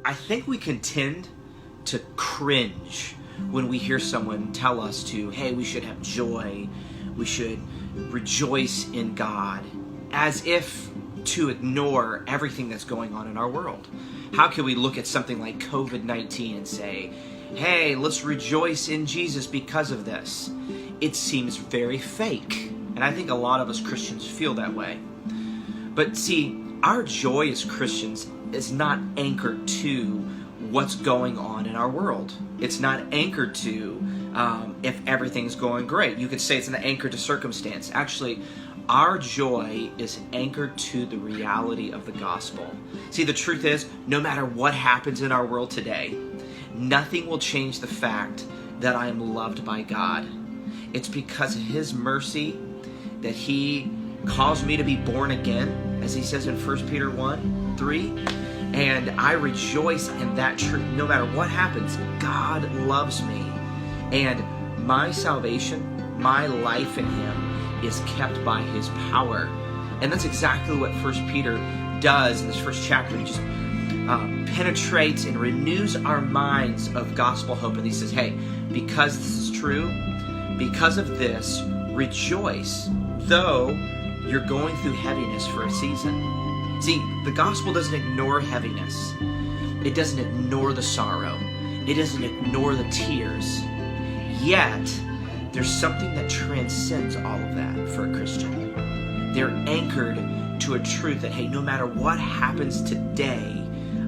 I think we can tend to cringe when we hear someone tell us to, hey, we should have joy, we should rejoice in God, as if to ignore everything that's going on in our world. How can we look at something like COVID-19 and say, hey, let's rejoice in Jesus because of this? It seems very fake. And I think a lot of us Christians feel that way. But see, our joy as Christians is not anchored to what's going on in our world. It's not anchored to if everything's going great. You could say it's an anchor to circumstance. Actually, our joy is anchored to the reality of the gospel. See, the truth is, no matter what happens in our world today, nothing will change the fact that I am loved by God. It's because of His mercy that He caused me to be born again, as He says in 1 Peter 1:3. And I rejoice in that truth. No matter what happens, God loves me. And my salvation, my life in Him, is kept by His power. And that's exactly what 1 Peter does in this first chapter. He just penetrates and renews our minds of gospel hope. And he says, hey, because this is true, because of this, rejoice, though you're going through heaviness for a season. See, the gospel doesn't ignore heaviness. It doesn't ignore the sorrow. It doesn't ignore the tears. Yet, there's something that transcends all of that for a Christian. They're anchored to a truth that, hey, no matter what happens today,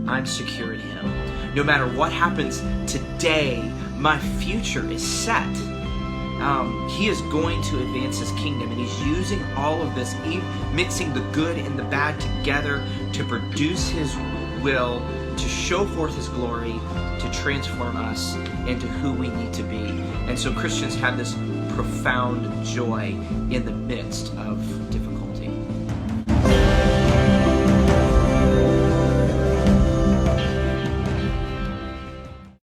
I'm secure in Him. No matter what happens today, my future is set. He is going to advance His kingdom, and He's using all of this, mixing the good and the bad together to produce His will, to show forth His glory, to transform us into who we need to be. And so Christians have this profound joy in the midst of difficulty.